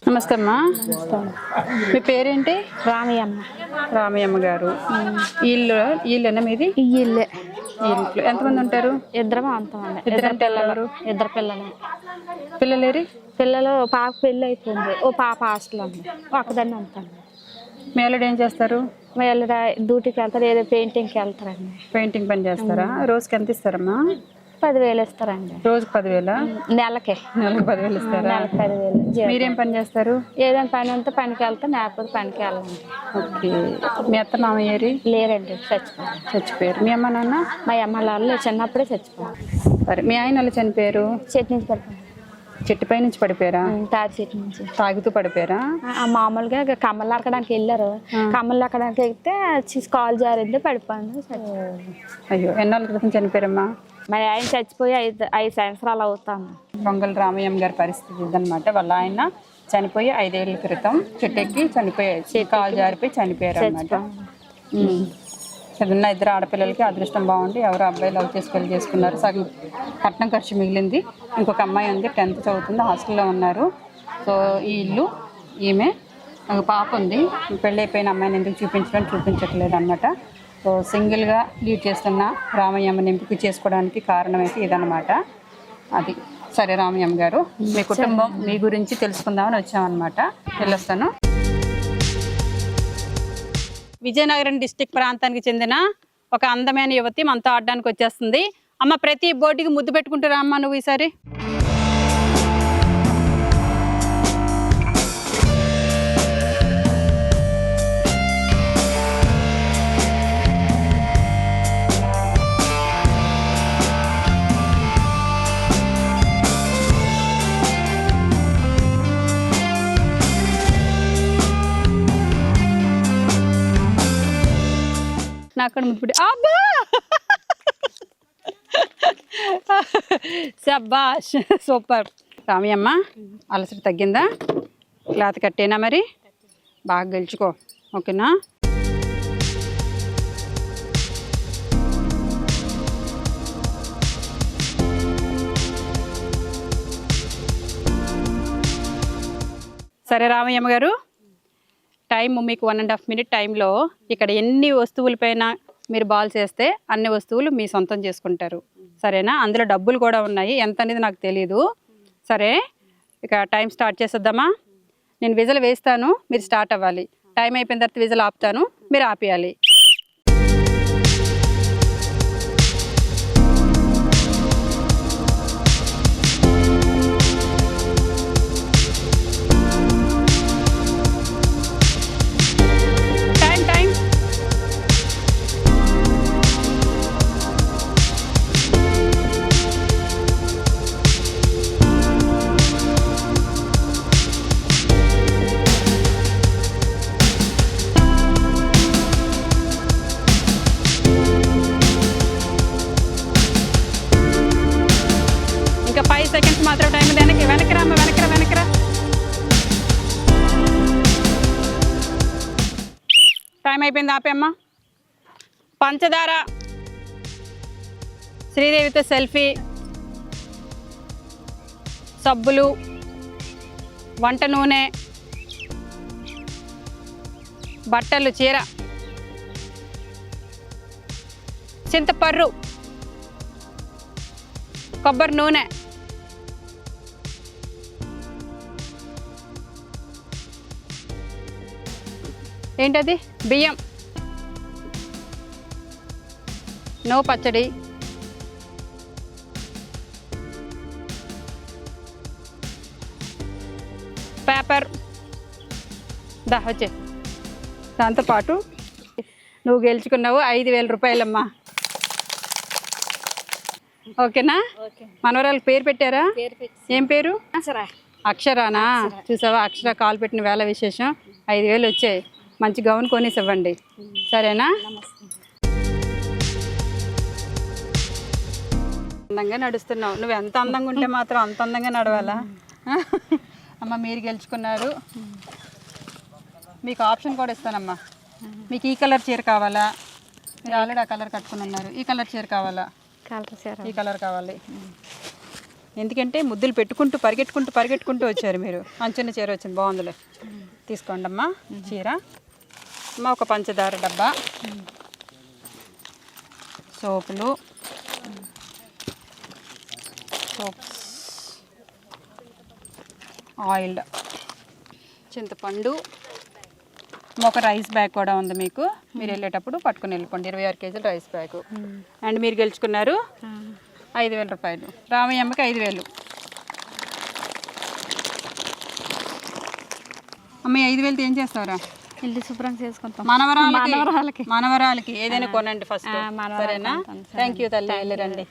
నమస్తే అమ్మా. మీ పేరేంటి? రామయ్యమ్మ. రామయ్యమ్మ గారు. ఇల్లునా మీది? ఈ ఇల్లే. ఇంట్లో ఎంతమంది ఉంటారు? ఇద్దరం అంతామండి. ఇద్దరు పిల్లలు? ఇద్దరు పిల్లలు. పిల్లలేరి? పిల్లలు పాప పెళ్ళి అయిపోయింది. ఓ పాప హాస్టల్ ఉంది. ఒకదాన్ని అంతాను. మీ వాళ్ళు ఏం చేస్తారు? వీళ్ళు డ్యూటీకి వెళ్తారు, ఏదో పెయింటింగ్కి వెళ్తారండి. పెయింటింగ్ పని చేస్తారా? రోజుకి ఎంత ఇస్తారమ్మా? 10,000 ఇస్తారండి. రోజుకి 10,000? నెలకి 10,000 ఇస్తారా? నెలకి 10,000. మీరేం పని చేస్తారు? ఏదైనా పని ఉంటే పనికి వెళ్తాం, లేకపోతే పనికి వెళ్ళండి. ఓకే. మీ అత్త మామయ్యేరి? లేరండి, చచ్చిపోయారు. మీ అమ్మ నాన్న? మా అమ్మ వాళ్ళు చిన్నప్పుడే చచ్చిపోయారు. సరే, మీ ఆయన వాళ్ళు చనిపోయారు? చెట్టు నుంచి పడిపోయారు. చెట్టుపై నుంచి పడిపోయారా? తాటి చెట్టు నుంచి. తాగుతూ పడిపోయారా? మామూలుగా కమ్మలు అక్కడానికి వెళ్ళారు. కమ్మలు అక్కడానికి వెళ్తే కాలు జారింది, పడిపోయింది. అయ్యో, ఎన్నాళ్ళ క్రితం చనిపోయారమ్మా? మరి ఆయన చచ్చిపోయి 5 సంవత్సరాలు అవుతాను. పొంగల్ రామయ్యమ్మ గారి పరిస్థితి ఇదనమాట. వాళ్ళ ఆయన చనిపోయి 5 ఏళ్ల క్రితం చెట్టెక్కి చనిపోయారు, కాలు జారిపోయి చనిపోయారు అనమాట. చదువున్న ఇద్దరు ఆడపిల్లలకి అదృష్టం బాగుండి ఎవరు అబ్బాయి లవ్ చేసి పెళ్లి చేసుకున్నారు. సగం కట్నం ఖర్చు మిగిలింది. ఇంకొక అమ్మాయి ఉంది, 10th చదువుతుంది, హాస్టల్లో ఉన్నారు. సో ఈ ఇల్లు ఈమె, ఒక పాప ఉంది. పెళ్ళి అయిపోయిన అమ్మాయిని ఎందుకు చూపించట్లేదు అనమాట. సో సింగిల్గా లీడ్ చేస్తున్న రామయ్యమ్మని ఎంపిక చేసుకోవడానికి కారణం అయితే ఇదనమాట. అది సరే రామయ్యమ్మ గారు, మీ కుటుంబం మీ గురించి తెలుసుకుందామని వచ్చామన్నమాట. వెళ్ళొస్తాను. విజయనగరం డిస్టిక్ ప్రాంతానికి చెందిన ఒక అందమైన యువతి మనతో ఆడడానికి వచ్చేస్తుంది. అమ్మ, ప్రతి బోర్డుకి ముద్దు పెట్టుకుంటారా అమ్మ నువ్వు ఈసారి? నాకు ముద్దు అబ్బా శబ్బాష్, సూపర్. రామయ్యమ్మ, అలసట తగ్గిందా? క్లాత్ కట్టేనా? మరి బాగా గెలుచుకో, ఓకేనా? సరే రామయ్యమ్మ గారు, టైం మీకు 1.5 minute టైంలో ఇక్కడ ఎన్ని వస్తువులపైన మీరు బాల్ చేస్తే అన్ని వస్తువులు మీ సొంతం చేసుకుంటారు, సరేనా? అందులో డబ్బులు కూడా ఉన్నాయి, ఎంత అనేది నాకు తెలీదు. సరే, ఇక టైం స్టార్ట్ చేసేద్దామా? నేను విజిల్ వేస్తాను, మీరు స్టార్ట్ అవ్వాలి. టైం అయిపోయిన తర్వాత విజిల్ ఆపుతాను, మీరు ఆపేయాలి. ఇంకా 5 seconds మాత్రం టైం. వెనకరా అమ్మ, వెనకరా. టైం అయిపోయింది, ఆపేమ్మ. పంచదార, శ్రీదేవితో సెల్ఫీ, సబ్బులు, వంట నూనె, బట్టలు, చీర, చింతపర్రు, కొబ్బరి నూనె, ఏంటది, బియ్యం, నో పచ్చడి, పేపర్, వచ్చే. దాంతోపాటు నువ్వు గెలుచుకున్నావు 5,000 రూపాయలమ్మా. ఓకేనా? మనవరాలకు పేరు పెట్టారా? ఏం పేరు? అక్షరానా? చూసావా, అక్షర కాల్ పెట్టిన వేళ విశేషం. 5,000 వచ్చాయి. మంచి గౌన్ కొనేసి ఇవ్వండి, సరేనా? అందంగా నడుస్తున్నావు. నువ్వు ఎంత అందంగా ఉంటే మాత్రం అంత అందంగా నడవాలా? అమ్మ, మీరు గెలుచుకున్నారు. మీకు ఆప్షన్ కూడా ఇస్తానమ్మా. మీకు ఈ కలర్ చీర కావాలా? మీరు ఆల్రెడీ ఆ కలర్ కట్టుకుని ఉన్నారు. ఈ కలర్ చీర కావాలా? కలర్ చీర. ఈ కలర్ కావాలి. ఎందుకంటే ముద్దులు పెట్టుకుంటూ పరిగెట్టుకుంటూ వచ్చారు మీరు. అంచున్న చీర వచ్చింది, బాగుందిలే. తీసుకోండి అమ్మా చీర. అమ్మ ఒక పంచదార డబ్బా, సోపులు, సోప్స్, ఆయిల్, చింతపండు, ఒక రైస్ బ్యాగ్ కూడా ఉంది మీకు. మీరు వెళ్ళేటప్పుడు పట్టుకుని వెళ్ళిపోండి. 26 కేజీల రైస్ బ్యాగ్. అండ్ మీరు గెలుచుకున్నారు 5,000 రూపాయలు. రామయ్య అమ్మకి 5,000. అమ్మ 5,000 ఏం చేస్తావురా? ఇల్లు శుభ్రం చేసుకుంటాం. మనవరాలకి ఏదైనా కొనండి ఫస్ట్, సరేనా? థ్యాంక్ యూ తల్లి, వెళ్ళిరండి.